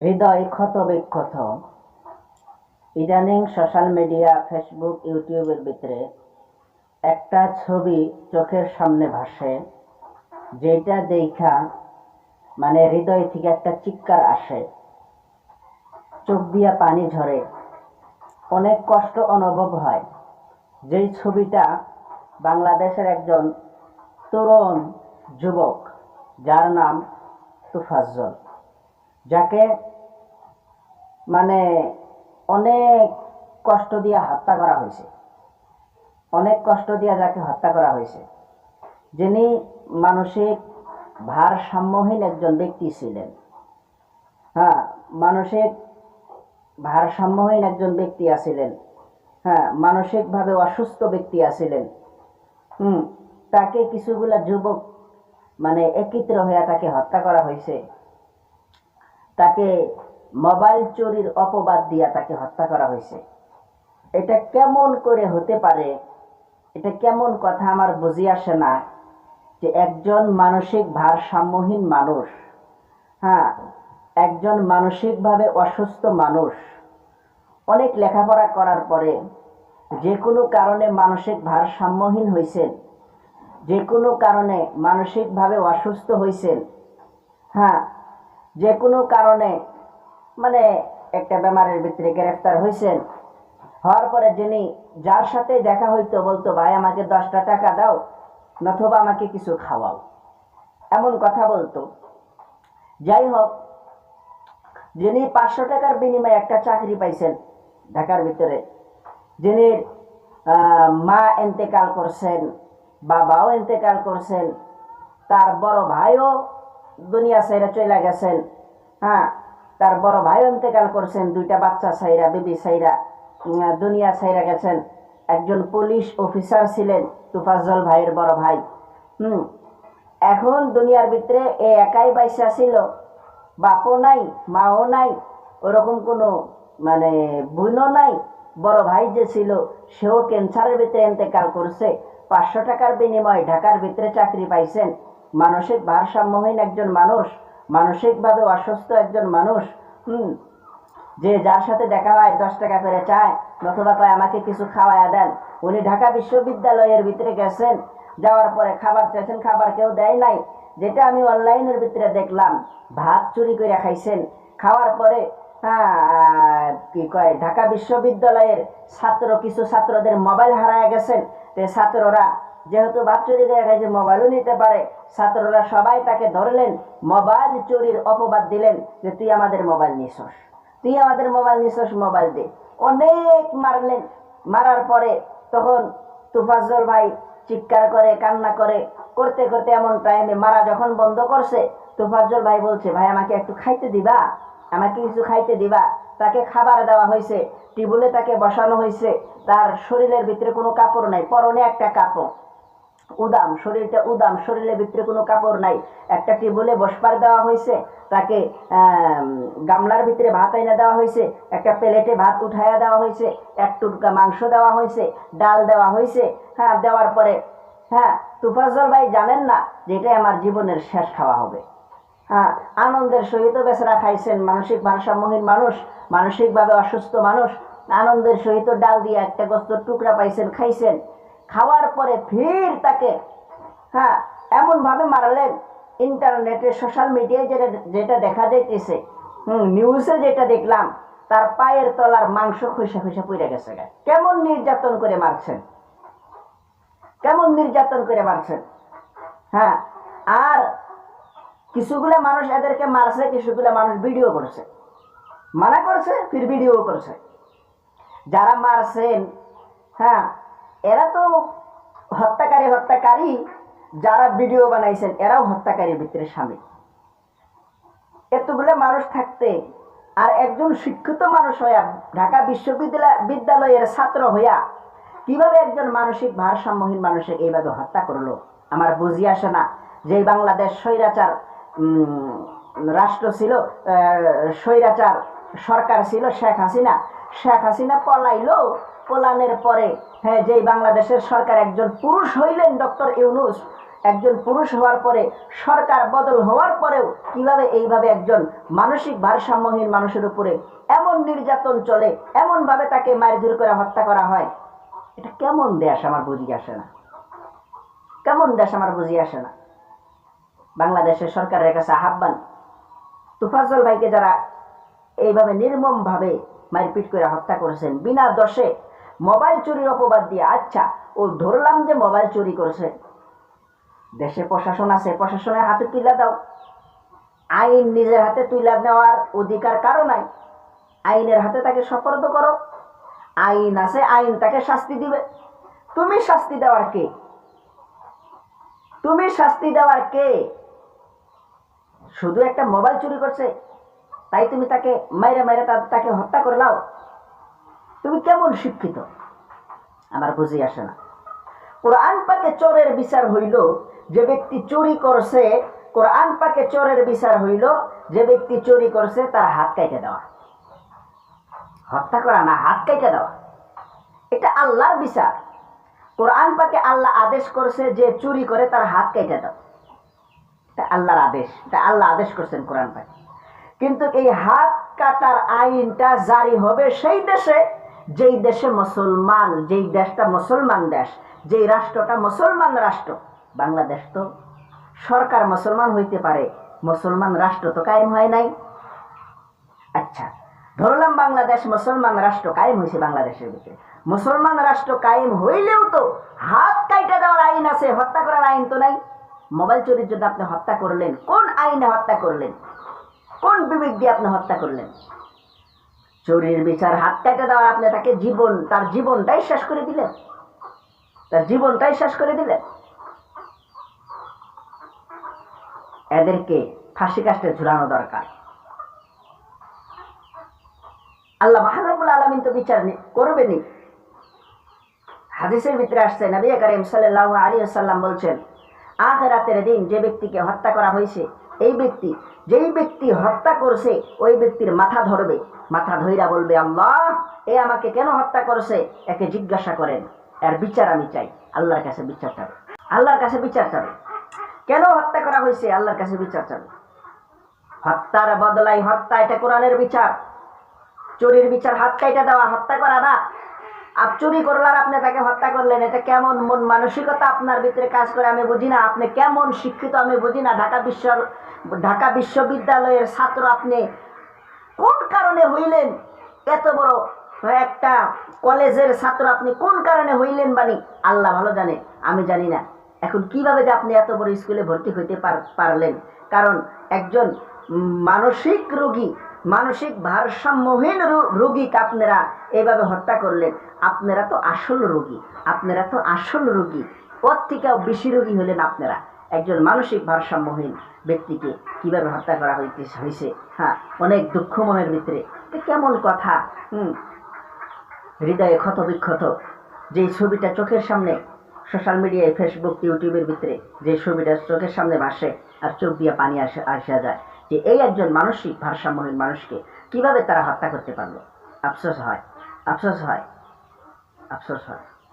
হৃদয় ক্ষত বিক্ষত। ইদানিং সোশ্যাল মিডিয়া, ফেসবুক, ইউটিউবের ভিতরে একটা ছবি চোখের সামনে ভাসে, যেটা দেখা হৃদয় থেকে একটা চিৎকার আসে, চোখ দিয়া পানি ঝরে, অনেক কষ্ট অনুভব হয়। যেই ছবিটা বাংলাদেশের একজন তরুণ যুবক, যার নাম তোফাজ্জল, যাকে মানে অনেক কষ্ট দিয়ে হত্যা করা হয়েছে, অনেক কষ্ট দিয়ে যাকে হত্যা করা হয়েছে, যিনি মানসিক ভারসাম্যহীন একজন ব্যক্তি ছিলেন। হ্যাঁ, মানসিক ভারসাম্যহীন একজন ব্যক্তি আছিলেন। হ্যাঁ, মানসিকভাবে অসুস্থ ব্যক্তি আছিলেন। তাকে কিছুগুলা যুবক একত্র হয়ে তাকে হত্যা করা হয়েছে। তাকে মোবাইল চুরির অপবাদ দিয়া তাকে হত্যা করা হয়েছে। এটা কেমন করে হতে পারে? এটা কেমন কথা আমার বুঝি আসে না, যে একজন মানসিক ভারসাম্যহীন মানুষ, হ্যাঁ, একজন মানসিকভাবে অসুস্থ মানুষ, অনেক লেখাপড়া করার পরে যে কোনো কারণে মানসিক ভারসাম্যহীন হয়েছেন, যে কোনো কারণে মানসিকভাবে অসুস্থ হয়েছেন, হ্যাঁ, যে কোনো কারণে একটা বেমারের ভিতরে গ্রেফতার হয়েছেন, হওয়ার পরে যিনি যার সাথে দেখা হইতো বলতো, ভাই আমাকে 10টা টাকা দাও, নতুবা আমাকে কিছু খাওয়াও, এমন কথা বলতো। যাই হোক, যিনি 500 টাকার বিনিময়ে একটা চাকরি পাইছেন ঢাকার ভিতরে, যিনি মা ইন্তেকাল করছেন, বাবাও ইন্তেকাল করছেন, তার বড় ভাইও দুনিয়া ছেড়ে চলে গেছেন। হ্যাঁ, তার বড় ভাইও ইন্তেকাল করছেন, 2টা বাচ্চা ছাইরা, বিবি ছাইরা দুনিয়া ছাইরা গেছেন। একজন পুলিশ অফিসার ছিলেন তোফাজ্জল ভাইয়ের বড় ভাই। এখন দুনিয়ার ভিতরে একাই বাইসা ছিল, বাপও নাই, মাও নাই, ওরকম কোনো বোনও নাই। বড় ভাই যে ছিল সেও ক্যান্সারের ভিতরে ইন্তেকাল করছে। 500 টাকার বিনিময়ে ঢাকার ভিতরে চাকরি পাইছেন। মানসিক ভারসাম্যহীন একজন মানুষ, মানসিকভাবে অসুস্থ একজন মানুষ, যে যার সাথে দেখা হয় 10 টাকা করে চায়, নতুবা কয় আমাকে কিছু খাওয়ায়া দেন। উনি ঢাকা বিশ্ববিদ্যালয়ের ভিতরে গেছেন, যাওয়ার পরে খাবার চাইছেন, খাবার কেউ দেয় নাই। যেটা আমি অনলাইনের ভিতরে দেখলাম, ভাত চুরি করে খাইছেন। খাওয়ার পরে কি কয়, ঢাকা বিশ্ববিদ্যালয়ের কিছু ছাত্রদের মোবাইল হারায় গেছেন। ছাত্ররা যেহেতু ভাত চুরি করে খাইছে, মোবাইলও নিতে পারে, ছাত্ররা সবাই তাকে ধরলেন, মোবাইল চুরির অপবাদ দিলেন, যে তুই আমাদের মোবাইল নিছস, তুই আমাদের মোবাইল নিছস, মোবাইল দে। অনেক মারলেন। মারার পরে তখন তোফাজ্জল ভাই চিৎকার করে, কান্না করে, করতে করতে এমন টাইমে মারা যখন বন্ধ করছে, তোফাজ্জল ভাই বলছে, ভাই আমাকে একটু খাইতে দিবা, আমাকে কিছু খাইতে দিবা। তাকে খাবার দেওয়া হয়েছে, টেবিলে তাকে বসানো হয়েছে। তার শরীরের ভিতরে কোনো কাপড় নাই, পরনে একটা কাপড়, উদাম, শরীরটা উদাম, শরীরের ভিতরে কোনো কাপড় নাই। একটা টেবিলে বসবার দেওয়া হয়েছে, তাকে গামলার ভিতরে ভাত এনে দেওয়া হয়েছে, একটা প্লেটে ভাত উঠাইয়া দেওয়া হয়েছে, এক টুকরা মাংস দেওয়া হয়েছে, ডাল দেওয়া হয়েছে। হ্যাঁ, দেওয়ার পরে তোফাজ্জল ভাই জানেন না যে এটাই আমার জীবনের শেষ খাওয়া হবে। হ্যাঁ, আনন্দের সহিত বেচারা খাইছেন। মানসিক ভারসাম্যহীন মানুষ, মানসিকভাবে অসুস্থ মানুষ, আনন্দের সহিত ডাল দিয়ে একটা গোস্তের টুকরা পাইছেন, খাইছেন। খাওয়ার পরে ফির তাকে এমন ভাবে মারলেন, ইন্টারনেটে, সোশ্যাল মিডিয়ায় যেটা দেখা যাইতেছে, নিউজে যেটা দেখলাম, তার পায়ের তলার মাংস খসে খসে পড়ে গেছে। কেমন নির্যাতন করে মারছেন, কেমন নির্যাতন করে মারছেন। হ্যাঁ, আর কিছুগুলা মানুষ এদেরকে মারছে, কিছুগুলা মানুষ ভিডিও করছে, মানা করছে, ফির ভিডিও করছে। যারা মারছেন, হ্যাঁ, এরা তো হত্যাকারী, যারা ভিডিও বানাইছেন এরাও হত্যাকারীর ভিতরে সামিল। এতগুলো মানুষ থাকতে আর একজন শিক্ষিত মানুষ হইয়া, ঢাকা বিশ্ববিদ্যালয়ের ছাত্র হইয়া, কিভাবে একজন মানসিক ভারসাম্যহীন মানুষকে এইভাবে হত্যা করলো আমার বুঝি আসে না। যে বাংলাদেশ স্বৈরাচার রাষ্ট্র ছিল, স্বৈরাচার সরকার ছিল শেখ হাসিনা পলাইলো। পলানের পরে যেই বাংলাদেশের সরকার একজন পুরুষ হইলেন ডক্টর ইউনূস, একজন পুরুষ হওয়ার পরে, সরকার বদল হওয়ার পরেও কিভাবে এইভাবে একজন মানসিক ভারসাম্যহীন মানুষের উপরে এমন নির্যাতন চলে, এমন ভাবে তাকে মারধর করে হত্যা করা হয়? এটা কেমন দেশ আমার বুঝি আসে না, কেমন দেশ আমার বুঝি আসে না। বাংলাদেশের সরকারের কাছে আহ্বান, তোফাজ্জল ভাইকে যারা এইভাবে নির্মম ভাবে মারপিট করে হত্যা করেছেন বিনা দোষে, মোবাইল চুরির অপবাদ দিয়ে, আচ্ছা ও ধরলাম যে মোবাইল চুরি করেছে, দেশে প্রশাসন আছে, প্রশাসনের হাতে তুলে দাও। আইন নিজের হাতে তুলে নেওয়ার অধিকার কারো নাই, আইনের হাতে তাকে সোপর্দ করো। আইন আছে, আইন তাকে শাস্তি দিবে। তুমি শাস্তি দেওয়ার কে? তুমি শাস্তি দেওয়ার কে? শুধু একটা মোবাইল চুরি করছে তাই তুমি তাকে মাইরে মাইরে তাকে হত্যা করলাও? তুমি কেমন শিক্ষিত আমার বুঝি আসে না। কোরআন পাকে চোরের বিচার হইল যে ব্যক্তি চুরি করছে, কোরআন পাকে চোরের বিচার হইল যে ব্যক্তি চুরি করছে তার হাত কেটে দেওয়া। হত্যা করা না, হাত কেটে দেওয়া। এটা আল্লাহর বিচার। কোরআন পাকে আল্লাহ আদেশ করছে যে চুরি করে তার হাত কেটে দাও, এটা আল্লাহর আদেশ, এটা আল্লাহ আদেশ করছেন কোরআন পাকে। কিন্তু এই হাত কাটার আইনটা জারি হবে সেই দেশে যেই দেশে মুসলমান, যেই দেশটা মুসলমান দেশ, যেই রাষ্ট্রটা মুসলমান রাষ্ট্র। বাংলাদেশ তো সরকার মুসলমান হইতে পারে, মুসলমান রাষ্ট্র তো কায়েম হয় নাই। আচ্ছা ধরলাম বাংলাদেশ মুসলমান রাষ্ট্র কায়েম হয়েছে, বাংলাদেশের ভিতরে মুসলমান রাষ্ট্র কায়েম হইলেও তো হাত কাইটা দেওয়ার আইন আছে, হত্যা করার আইন তো নাই। মোবাইল চুরির জন্য আপনি হত্যা করলেন, কোন আইনে হত্যা করলেন? কোন বিবেক দিয়ে আপনি হত্যা করলেন? চুরির বিচার হাত কাটে দেওয়ার আপনি তাকে তার জীবনটাই শেষ করে দিলেন, তার জীবনটাই শেষ করে দিলেন। এদেরকে ফাঁসি কাস্টে ঝুলানো দরকার। আল্লাহ রাব্বুল আলামিন তো বিচার করবেনই। হাদিসের ভিতরে আসছে, নবী করিম সাল্লাল্লাহু আলাইহি ওয়াসাল্লাম বলছেন, আখিরাতের দিন যে ব্যক্তিকে হত্যা করা হয়েছে, এই ব্যক্তি যেই ব্যক্তি হত্যা করছে ওই ব্যক্তির মাথা ধরবে, মাথা ধইরা বলবে, আল্লাহ এ আমাকে কেন হত্যা করছে, একে জিজ্ঞাসা করেন, এর বিচার আমি চাই। আল্লাহর কাছে বিচার চাবে, আল্লাহর কাছে বিচার চাবে। কেন হত্যা করা হয়েছে, আল্লাহর কাছে বিচার চাবে। হত্যার বদলাই হত্যা, এটা কোরআনের বিচার। চুরির বিচার হাত কাইটা দেওয়া, হত্যা করা না। আপ চুরি করলেন, আপনি তাকে হত্যা করলেন, এটা কেমন মন মানসিকতা আপনার ভিতরে কাজ করে আমি বুঝি না। আপনি কেমন শিক্ষিত আমি বুঝি না। ঢাকা বিশ্ববিদ্যালয়ের ছাত্র আপনি কোন কারণে হইলেন? এত বড় একটা কলেজের ছাত্র আপনি কোন কারণে হইলেন? বানি আল্লাহ ভালো জানে, আমি জানি না। এখন কিভাবে যে আপনি এত বড় স্কুলে ভর্তি হইতে পারলেন? কারণ একজন মানসিক রোগী, মানসিক ভারসাম্যহীন রোগীকে আপনারা এইভাবে হত্যা করলেন। আপনারা তো আসল রোগী, আপনারা তো আসল রোগী, ওর থেকেও বেশি রোগী হলেন আপনারা। একজন মানসিক ভারসাম্যহীন ব্যক্তিকে কিভাবে হত্যা করা হয়েছে, হ্যাঁ, অনেক দুঃখ মনের ভিতরে। কেমন কথা! হৃদয়ে ক্ষত বিক্ষত। যে ছবিটা চোখের সামনে সোশ্যাল মিডিয়ায়, ফেসবুক, ইউটিউবের ভিতরে যে ছবিটা চোখের সামনে ভাসে আর চোখ দিয়ে পানি আসা যায়, যে এই একজন মানসিক ভারসাম্যহীন মানুষকে কিভাবে তারা হত্যা করতে পারলো। আফসোস হয়, আফসোস হয়, আফসোস হয়।